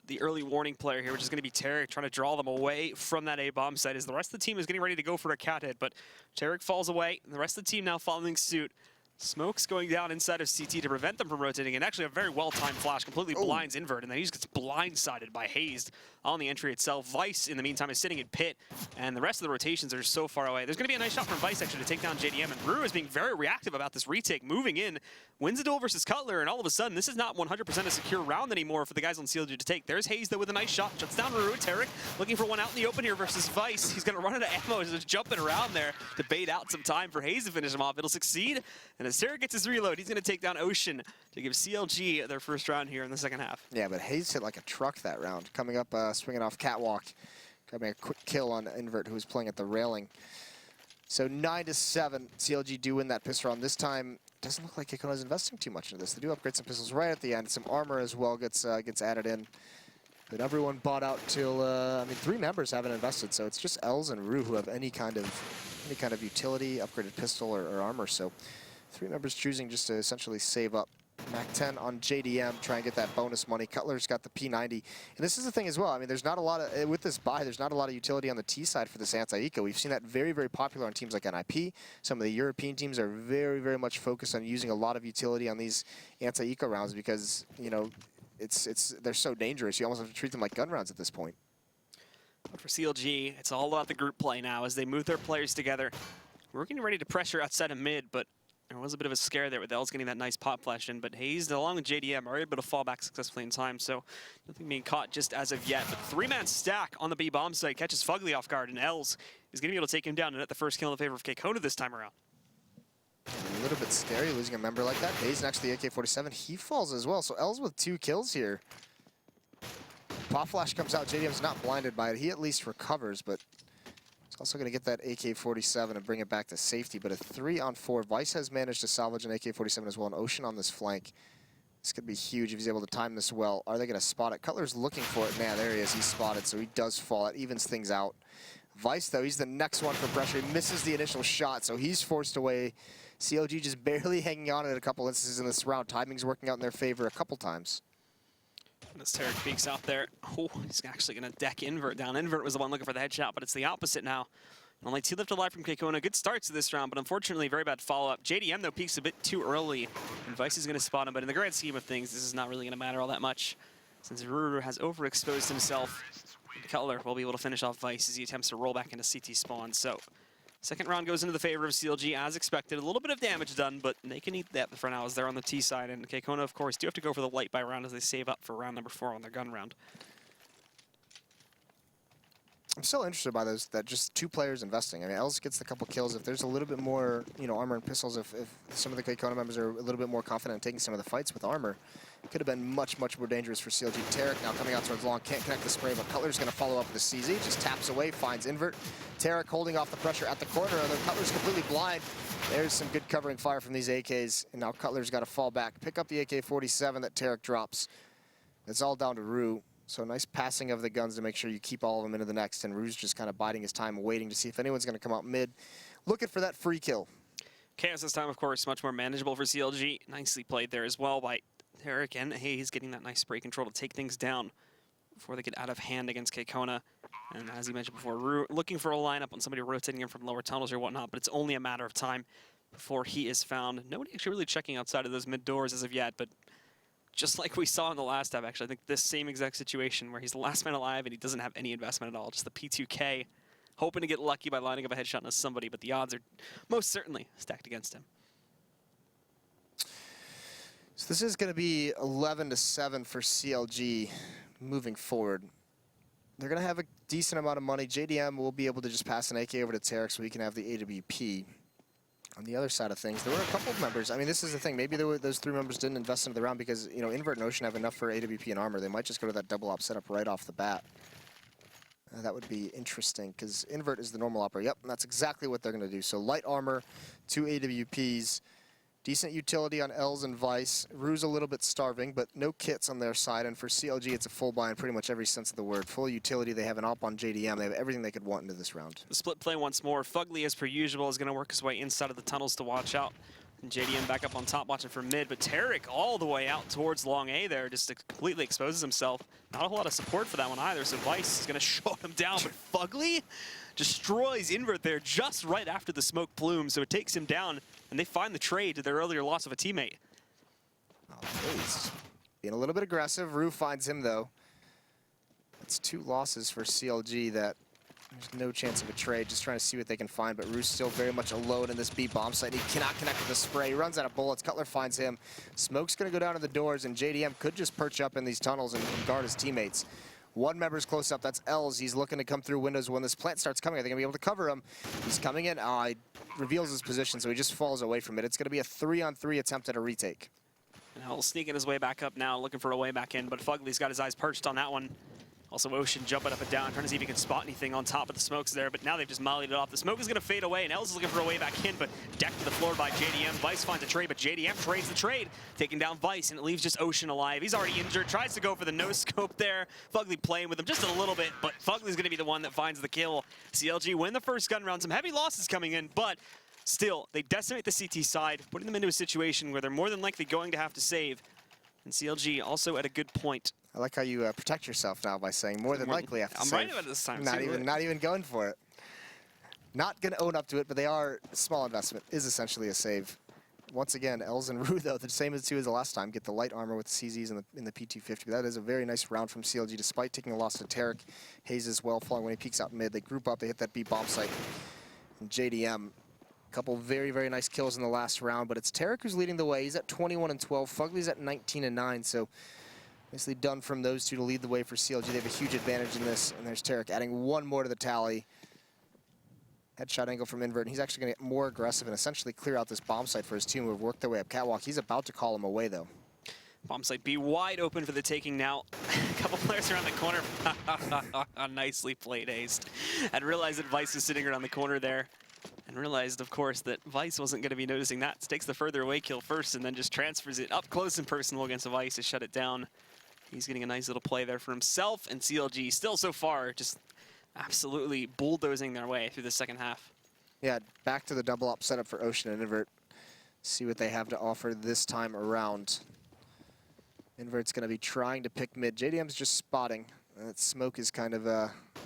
The early warning player here, which is going to be Tarek, trying to draw them away from that A-bomb site, as the rest of the team is getting ready to go for a cat hit, but Tarek falls away, and the rest of the team now following suit. Smoke's going down inside of CT to prevent them from rotating, and actually a very well-timed flash completely blinds Invert, and then he just gets blindsided by Hazed on the entry itself. Vice, in the meantime, is sitting in pit, and the rest of the rotations are just so far away. There's going to be a nice shot from Vice, actually, to take down JDM, and Rue is being very reactive about this retake, moving in, wins a duel versus Cutler, and all of a sudden, this is not 100% a secure round anymore for the guys on CLG to take. There's Hazed, though, with a nice shot, shuts down Rue. Tarek looking for one out in the open here versus Vice. He's going to run out of ammo, just jumping around there to bait out some time for Hazed to finish him off. It'll succeed, and as Tarek gets his reload, he's going to take down Ocean to give CLG their first round here in the second half. Yeah, but Hayes hit like a truck that round. Coming up, swinging off Catwalk. Grabbing a quick kill on Invert, who was playing at the railing. So 9-7, CLG do win that pistol round. This time, doesn't look like KKONA is investing too much into this. They do upgrade some pistols right at the end. Some armor as well gets added in. But everyone bought out till, I mean, 3 members haven't invested, so it's just Els and Rue who have any kind of utility, upgraded pistol or armor. So 3 members choosing just to essentially save up. Mac 10 on JDM, try and get that bonus money. Cutler's got the P90. And this is the thing as well. I mean, there's not a lot of, with this buy, there's not a lot of utility on the T side for this anti-eco. We've seen that very, very popular on teams like NIP. Some of the European teams are very, very much focused on using a lot of utility on these anti-eco rounds because, you know, they're so dangerous. You almost have to treat them like gun rounds at this point. But for CLG, it's all about the group play now as they move their players together. We're getting ready to pressure outside of mid, but there was a bit of a scare there with Els getting that nice pop flash in, but Hayes, along with JDM, are able to fall back successfully in time, so nothing being caught just as of yet. But 3-man stack on the B bomb site catches Fugly off guard, and Els is going to be able to take him down and get the first kill in favor of KKONA this time around. A little bit scary losing a member like that. Hayes next to the AK-47, he falls as well, so Els with 2 kills here. Pop flash comes out, JDM's not blinded by it. He at least recovers, but he's also going to get that AK-47 and bring it back to safety. But a 3-on-4. Vice has managed to salvage an AK-47 as well. An Ocean on this flank. This could be huge if he's able to time this well. Are they going to spot it? Cutler's looking for it. Man, there he is. He's spotted, so he does fall. It evens things out. Vice, though, he's the next one for pressure. He misses the initial shot, so he's forced away. CLG just barely hanging on at a couple instances in this round. Timing's working out in their favor a couple times. As Tarek peeks out there, oh, he's actually going to deck Invert down. Invert was the one looking for the headshot, but it's the opposite now. Only 2 left alive from KKONA. Good starts to this round, but unfortunately, very bad follow-up. JDM, though, peaks a bit too early, and Vice is going to spot him, but in the grand scheme of things, this is not really going to matter all that much, since Ruru has overexposed himself. Cutler will be able to finish off Vice as he attempts to roll back into CT spawn. So, second round goes into the favor of CLG, as expected. A little bit of damage done, but they can eat that for now as they're on the T side. And KKONA, of course, do have to go for the light buy round as they save up for round number 4 on their gun round. I'm still interested by those, that just 2 players investing. I mean, Els gets the couple kills. If there's a little bit more, you know, armor and pistols, if some of the KKONA members are a little bit more confident in taking some of the fights with armor, it could have been much, much more dangerous for CLG. Tarek now coming out towards long, can't connect the spray, but Cutler's going to follow up with the CZ, just taps away, finds Invert. Tarek holding off the pressure at the corner, and then Cutler's completely blind. There's some good covering fire from these AKs, and now Cutler's got to fall back, pick up the AK-47 that Tarek drops. It's all down to Rue. So nice passing of the guns to make sure you keep all of them into the next, and Rue's just kind of biding his time, waiting to see if anyone's going to come out mid, looking for that free kill. Chaos this time, of course, much more manageable for CLG. Nicely played there as well by Derek and Hayes, getting that nice spray control to take things down before they get out of hand against KKONA. And as you mentioned before, looking for a lineup on somebody rotating in from lower tunnels or whatnot, but it's only a matter of time before he is found. Nobody actually really checking outside of those mid doors as of yet, but just like we saw in the last half, actually, I think this same exact situation where he's the last man alive and he doesn't have any investment at all, just the P2K, hoping to get lucky by lining up a headshot on somebody, but the odds are most certainly stacked against him. So this is going to be 11-7 for CLG moving forward. They're going to have a decent amount of money. JDM will be able to just pass an AK over to Tarek so he can have the AWP. On the other side of things, there were a couple of members. I mean, this is the thing. Maybe those 3 members didn't invest into the round because, you know, Invert and Ocean have enough for AWP and armor. They might just go to that double op setup right off the bat. That would be interesting because Invert is the normal operator. Yep, and that's exactly what they're going to do. So light armor, 2 AWPs, decent utility on Els and Vice. Rue's a little bit starving, but no kits on their side. And for CLG, it's a full buy in pretty much every sense of the word. Full utility. They have an op on JDM. They have everything they could want into this round. The split play once more. Fugly, as per usual, is going to work his way inside of the tunnels to watch out. And JDM back up on top watching for mid, but Tarek all the way out towards long A there, just completely exposes himself. Not a whole lot of support for that one either, so Vice is going to show him down, but Fugly destroys Invert there just right after the smoke plume, so it takes him down, and they find the trade to their earlier loss of a teammate. Oh, please. Being a little bit aggressive. Rue finds him, though. That's 2 losses for CLG that there's no chance of a trade, just trying to see what they can find, but Rue's still very much alone in this B bomb site. He cannot connect with the spray. He runs out of bullets. Cutler finds him. Smoke's going to go down to the doors, and JDM could just perch up in these tunnels and guard his teammates. 1 member's close up. That's Els. He's looking to come through windows when this plant starts coming. Are they going to be able to cover him? He's coming in. He reveals his position, so he just falls away from it. It's going to be a 3-on-3 attempt at a retake. And he'll sneaking his way back up now, looking for a way back in, but Fugly's got his eyes perched on that one. Also Ocean jumping up and down, trying to see if he can spot anything on top of the smokes there, but now they've just mollied it off. The smoke is going to fade away, and Els is looking for a way back in, but decked to the floor by JDM. Vice finds a trade, but JDM trades the trade, taking down Vice, and it leaves just Ocean alive. He's already injured, tries to go for the no-scope there. Fugly playing with him just a little bit, but Fugly's going to be the one that finds the kill. CLG win the first gun round. Some heavy losses coming in, but still, they decimate the CT side, putting them into a situation where they're more than likely going to have to save. And CLG also at a good point. I like how you protect yourself now by saying more than likely after I'm save. right about it this time. Not even going for it. Not going to own up to it, but they are a small investment. Is essentially a save. Once again, Els and Rue, though, the same as 2 as the last time, get the light armor with the CZs in the P250. That is a very nice round from CLG, despite taking a loss to Tarek. Hayes as well, falling when he peeks out mid. They group up, they hit that B bomb site. And JDM, a couple very, very nice kills in the last round, but it's Tarek who's leading the way. He's at 21-12. Fugly's at 19-9, so nicely done from those 2 to lead the way for CLG. They have a huge advantage in this, and there's Tarek adding 1 more to the tally. Headshot angle from Invert, and he's actually going to get more aggressive and essentially clear out this bomb site for his team who have worked their way up catwalk. He's about to call him away, though. Bomb site B wide open for the taking now. A couple players around the corner. Nicely played, Ace. And realized that Vice is sitting around the corner there. And realized, of course, that Vice wasn't going to be noticing that. So takes the further away kill first and then just transfers it up close and personal against Vice to shut it down. He's getting a nice little play there for himself, and CLG still so far just absolutely bulldozing their way through the second half. Yeah, back to the double up setup for Ocean and Invert. See what they have to offer this time around. Invert's going to be trying to pick mid. JDM's just spotting. That smoke is kind of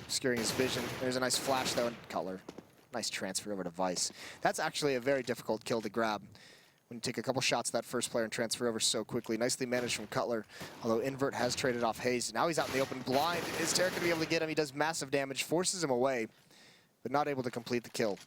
obscuring his vision. There's a nice flash, though, and Cutler. Nice transfer over to Vice. That's actually a very difficult kill to grab when you take a couple shots at that first player and transfer over so quickly. Nicely managed from Cutler, although Invert has traded off Hayes. Now he's out in the open blind. Is Tarek going to be able to get him? He does massive damage, forces him away, but not able to complete the kill.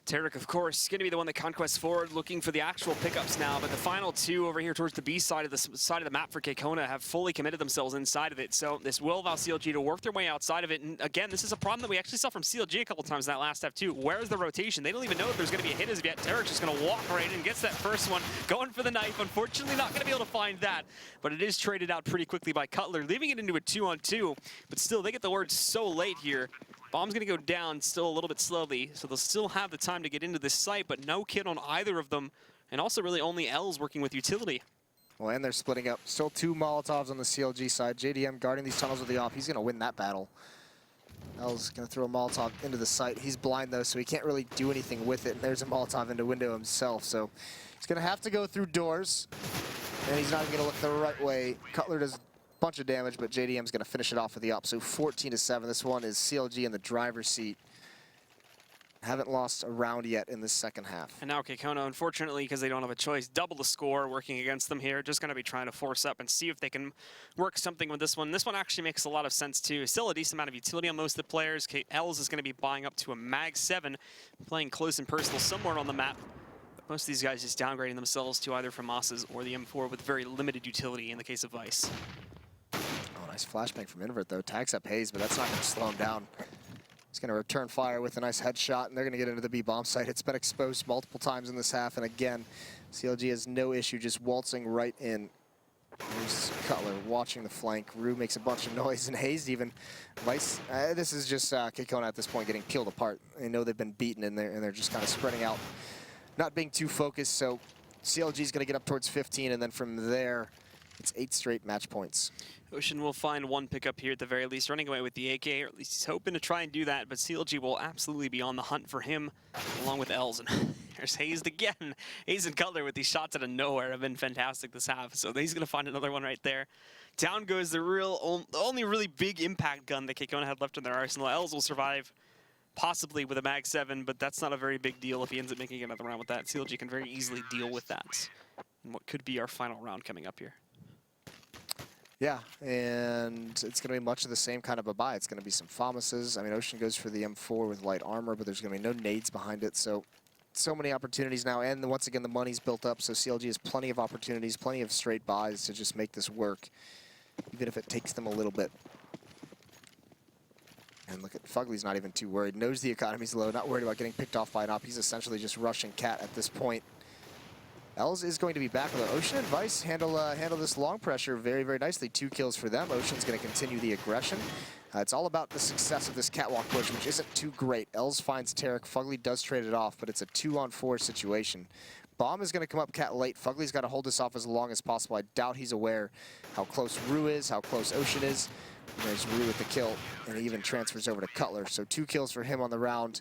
Tarek, of course, going to be the one that conquests forward, looking for the actual pickups now, but the final 2 over here towards the B side of the map for KKONA have fully committed themselves inside of it, so this will allow CLG to work their way outside of it, and again, this is a problem that we actually saw from CLG a couple times in that last step too. Where's the rotation? They don't even know if there's going to be a hit as of yet. Tarek's just going to walk right in and gets that first one, going for the knife. Unfortunately, not going to be able to find that, but it is traded out pretty quickly by Cutler, leaving it into a 2-on-2, but still, they get the word so late here. Bomb's going to go down still a little bit slowly, so they'll still have the time to get into this site, but no kid on either of them, and also really only Els working with utility. Well, and they're splitting up. Still 2 Molotovs on the CLG side. JDM guarding these tunnels with the op. He's going to win that battle. L's going to throw a Molotov into the site. He's blind, though, so he can't really do anything with it. And there's a Molotov into window himself, so he's going to have to go through doors. And he's not even going to look the right way. Cutler does a bunch of damage, but JDM's going to finish it off with the up. So 14-7. This one is CLG in the driver's seat. Haven't lost a round yet in this second half. And now KKONA, unfortunately, because they don't have a choice, double the score working against them here. Just going to be trying to force up and see if they can work something with this one. This one actually makes a lot of sense, too. Still a decent amount of utility on most of the players. KL's is going to be buying up to a Mag 7, playing close and personal somewhere on the map. But most of these guys just downgrading themselves to either FAMASas or the M4 with very limited utility in the case of Vice. Oh, nice flashbang from Invert, though. Tags up Hayes, but that's not going to slow him down. He's going to return fire with a nice headshot, and they're going to get into the B bomb site. It's been exposed multiple times in this half, and again, CLG has no issue just waltzing right in. There's Cutler watching the flank. Rue makes a bunch of noise, and Hayes even. Vice, this is just KKONA at this point getting peeled apart. They know they've been beaten, and they're just kind of spreading out, not being too focused. So CLG is going to get up towards 15, and then from there, it's 8 straight match points. Ocean will find one pickup here at the very least, running away with the AK, or at least he's hoping to try and do that, but CLG will absolutely be on the hunt for him, along with Els. And there's Hayes again. Hayes and Cutler with these shots out of nowhere have been fantastic this half, so he's going to find another one right there. Down goes the only really big impact gun that KKONA had left in their arsenal. Els will survive, possibly with a Mag 7, but that's not a very big deal if he ends up making another round with that. CLG can very easily deal with that in what could be our final round coming up here. Yeah, and it's going to be much of the same kind of a buy. It's going to be some FAMASas. I mean, Ocean goes for the M4 with light armor, but there's going to be no nades behind it. So many opportunities now, and once again, the money's built up, so CLG has plenty of opportunities, plenty of straight buys to just make this work, even if it takes them a little bit. And look at Fugly's not even too worried. Knows the economy's low, not worried about getting picked off by an op. He's essentially just rushing Cat at this point. Els is going to be back with Ocean and Vice handle this long pressure very, very nicely. 2 kills for them. Ocean's going to continue the aggression. It's all about the success of this catwalk push, which isn't too great. Els finds Tarek. Fugly does trade it off, but it's a 2-on-4 situation. Bomb is going to come up Cat late. Fugly's got to hold this off as long as possible. I doubt he's aware how close Rue is, how close Ocean is. And there's Rue with the kill, and he even transfers over to Cutler. So 2 kills for him on the round.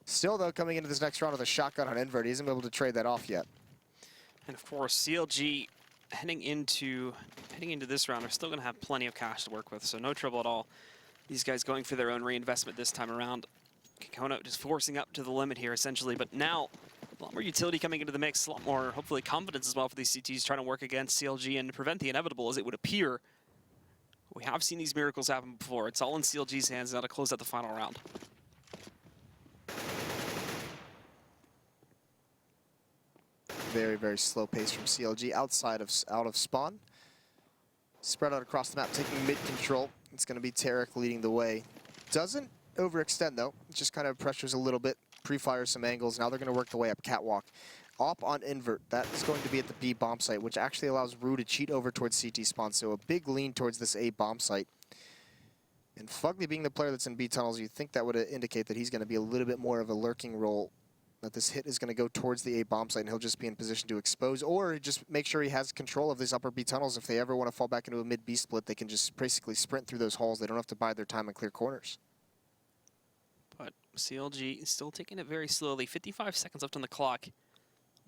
Still, though, coming into this next round with a shotgun on Invert, he isn't able to trade that off yet. And of course, CLG heading into this round are still going to have plenty of cash to work with, so no trouble at all. These guys going for their own reinvestment this time around. KKONA just forcing up to the limit here, essentially. But now, a lot more utility coming into the mix, a lot more, hopefully, confidence as well for these CTs trying to work against CLG and prevent the inevitable, as it would appear. We have seen these miracles happen before. It's all in CLG's hands now to close out the final round. Very, very slow pace from CLG out of spawn. Spread out across the map, taking mid control. It's going to be Tarek leading the way. Doesn't overextend, though. Just kind of pressures a little bit, pre-fires some angles. Now they're going to work the way up catwalk. Op on Invert. That is going to be at the B bomb site, which actually allows Rue to cheat over towards CT spawn. So a big lean towards this A bomb site. And Fugly being the player that's in B tunnels, you'd think that would indicate that he's going to be a little bit more of a lurking role, that this hit is going to go towards the A bomb site and he'll just be in position to expose, or just make sure he has control of these upper B tunnels. If they ever want to fall back into a mid B split, they can just basically sprint through those holes. They don't have to bide their time and clear corners. But CLG is still taking it very slowly. 55 seconds left on the clock.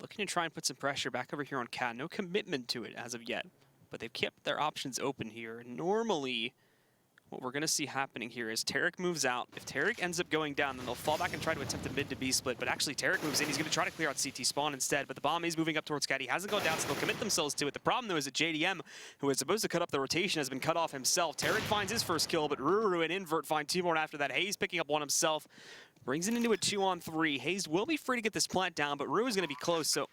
Looking to try and put some pressure back over here on Cat. No commitment to it as of yet, but they've kept their options open here. Normally, what we're going to see happening here is Tarek moves out. If Tarek ends up going down, then they'll fall back and try to attempt a mid to B split. But actually, Tarek moves in. He's going to try to clear out CT spawn instead. But the bomb is moving up towards Cat. He hasn't gone down, so they'll commit themselves to it. The problem, though, is that JDM, who was supposed to cut up the rotation, has been cut off himself. Tarek finds his first kill, but Ruru and Invert find 2 more after that. Hayes picking up one himself. Brings it into a 2-on-3. Hayes will be free to get this plant down, but Ruru is going to be close, so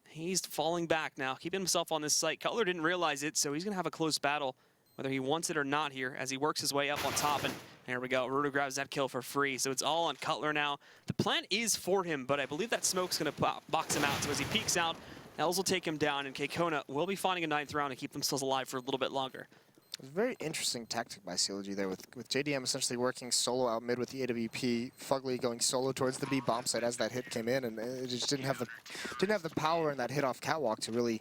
Hayes falling back now, keeping himself on this site. Cutler didn't realize it, so he's going to have a close battle, whether he wants it or not here, as he works his way up on top. And there we go. Rudo grabs that kill for free. So it's all on Cutler now. The plant is for him, but I believe that smoke's going to box him out. So as he peeks out, Els will take him down, and KKONA will be finding a 9th round and keep themselves alive for a little bit longer. It was a very interesting tactic by CLG there with JDM essentially working solo out mid with the AWP, Fugly going solo towards the B bomb site as that hit came in, and it just didn't have the power in that hit off catwalk to really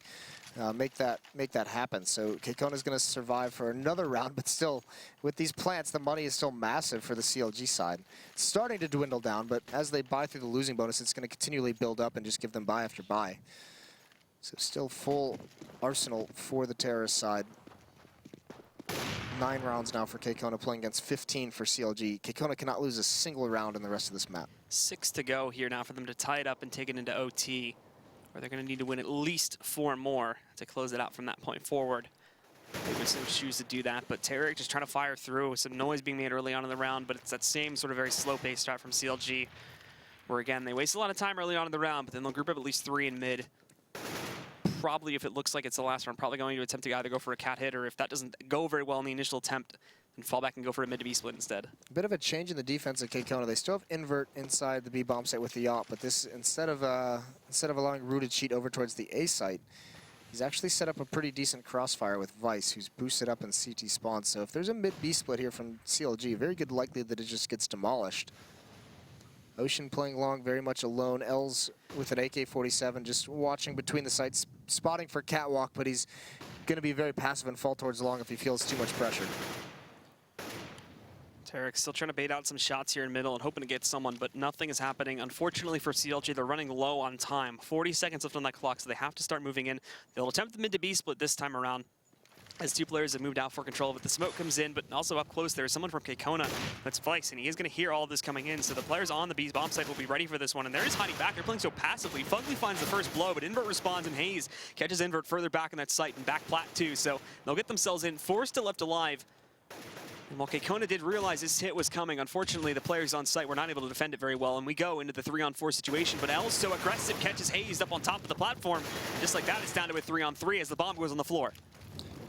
make that happen. So KKONA is going to survive for another round, but still, with these plants, the money is still massive for the CLG side. It's starting to dwindle down, but as they buy through the losing bonus, it's going to continually build up and just give them buy after buy. So still full arsenal for the terrorist side. 9 rounds now for KKONA, playing against 15 for CLG. KKONA cannot lose a single round in the rest of this map. 6 to go here now for them to tie it up and take it into OT, where they're going to need to win at least 4 more to close it out from that point forward. They would still choose to do that, but Tarek just trying to fire through. Some noise being made early on in the round, but it's that same sort of very slow-paced start from CLG, where again, they waste a lot of time early on in the round, but then they'll group up at least 3 in mid. Probably, if it looks like it's the last round, probably going to attempt to either go for a cat hit, or if that doesn't go very well in the initial attempt, then fall back and go for a mid to B split instead. A bit of a change in the defense of KKONA. They still have invert inside the B bomb site with the op, but this instead of allowing rooted cheat over towards the A site, he's actually set up a pretty decent crossfire with Vice, who's boosted up in CT spawn. So if there's a mid B split here from CLG, very good likelihood that it just gets demolished. Ocean playing long, very much alone. Els with an AK-47, just watching between the sites, spotting for catwalk, but he's going to be very passive and fall towards long if he feels too much pressure. Tarek still trying to bait out some shots here in middle and hoping to get someone, but nothing is happening. Unfortunately for CLG, they're running low on time. 40 seconds left on that clock, so they have to start moving in. They'll attempt the mid to B split this time around, as 2 players have moved out for control, but the smoke comes in, but also up close there's someone from KKONA that's Vice, and he is going to hear all of this coming in, so the players on the B bomb site will be ready for this one, and they're just hiding back. They're playing so passively. Fugly finds the first blow, but Invert responds, and Hayes catches Invert further back in that site, and back plat too, so they'll get themselves in. 4 still left alive. And while KKONA did realize this hit was coming, unfortunately the players on site were not able to defend it very well, and we go into the 3-on-4 situation, but Els so aggressive, catches Hayes up on top of the platform. Just like that, it's down to a 3-on-3 as the bomb goes on the floor.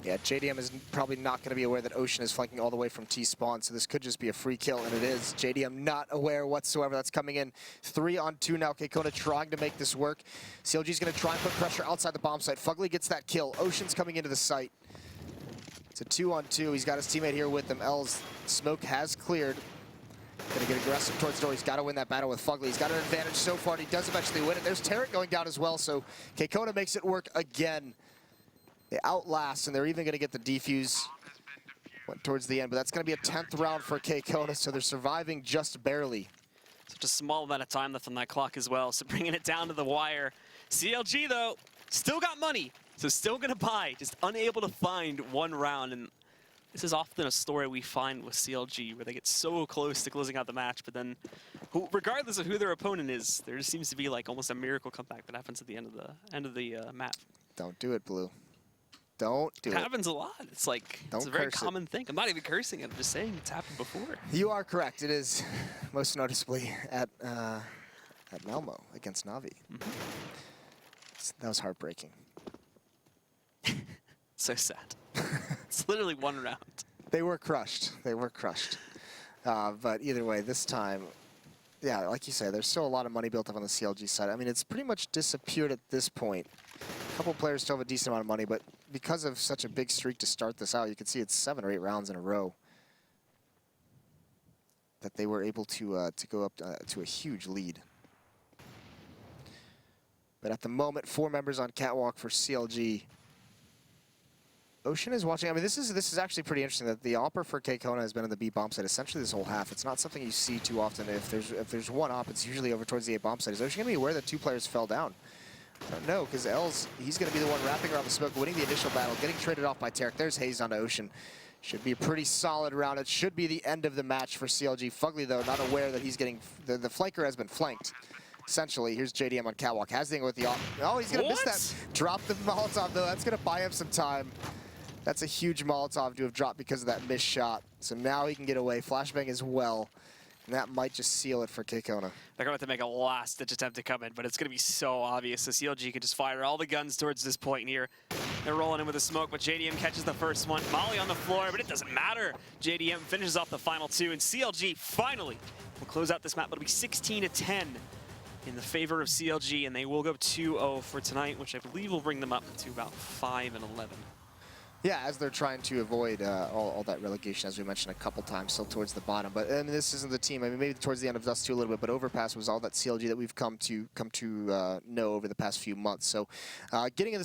Yeah, JDM is probably not going to be aware that Ocean is flanking all the way from T-spawn, so this could just be a free kill, and it is. JDM not aware whatsoever. That's coming in 3-on-2 now. KKONA trying to make this work. CLG's going to try and put pressure outside the bomb site. Fugly gets that kill. Ocean's coming into the site. It's a 2-on-2. He's got his teammate here with him. Els, smoke has cleared. Gonna get aggressive towards the door. He's got to win that battle with Fugly. He's got an advantage so far, and he does eventually win it. There's Tarek going down as well, so KKONA makes it work again. They outlast, and they're even going to get the defuse towards the end, but that's going to be a 10th round for KKONA, so they're surviving just barely. Such a small amount of time left on that clock as well, so bringing it down to the wire. CLG, though, still got money, so still going to buy, just unable to find 1 round, and this is often a story we find with CLG, where they get so close to closing out the match, but then, regardless of who their opponent is, there just seems to be like almost a miracle comeback that happens at the end of the map. Don't do it, Blue. Don't do it. It happens a lot. It's like, it's a very common thing. I'm not even cursing it. I'm just saying it's happened before. You are correct. It is most noticeably at Malmo against Navi. Mm-hmm. That was heartbreaking. So sad. It's literally 1 round. They were crushed. They were crushed. But either way, this time, yeah, like you say, there's still a lot of money built up on the CLG side. I mean, it's pretty much disappeared at this point. A couple players still have a decent amount of money, but because of such a big streak to start this out, you can see it's 7 or 8 rounds in a row that they were able to go up to a huge lead. But at the moment, 4 members on catwalk for CLG. Ocean is watching. I mean, this is actually pretty interesting that the opper for KKONA has been in the B bomb site essentially this whole half. It's not something you see too often. If there's one op, it's usually over towards the A bomb site. Is Ocean gonna be aware that 2 players fell down? I don't know, because Els, he's going to be the one wrapping around the smoke, winning the initial battle, getting traded off by Tarek. There's Hayes onto Ocean. Should be a pretty solid round. It should be the end of the match for CLG. Fugly, though, not aware that he's getting... The flanker has been flanked. Essentially, here's JDM on catwalk. Has the thing with the op. Oh, he's going to miss that. Drop the Molotov, though. That's going to buy him some time. That's a huge Molotov to have dropped because of that missed shot. So now he can get away. Flashbang as well. And that might just seal it for KKONA. They're going to have to make a last-ditch attempt to come in, but it's going to be so obvious. So CLG can just fire all the guns towards this point here. They're rolling in with the smoke, but JDM catches the first one. Molly on the floor, but it doesn't matter. JDM finishes off the final 2, and CLG finally will close out this map. It'll be 16-10 in the favor of CLG, and they will go 2-0 for tonight, which I believe will bring them up to about 5-11. Yeah, as they're trying to avoid all that relegation, as we mentioned a couple times, still towards the bottom. But I mean, this isn't the team. I mean, maybe towards the end of Dust2 a little bit, but Overpass was all that CLG that we've come to know over the past few months. So getting in this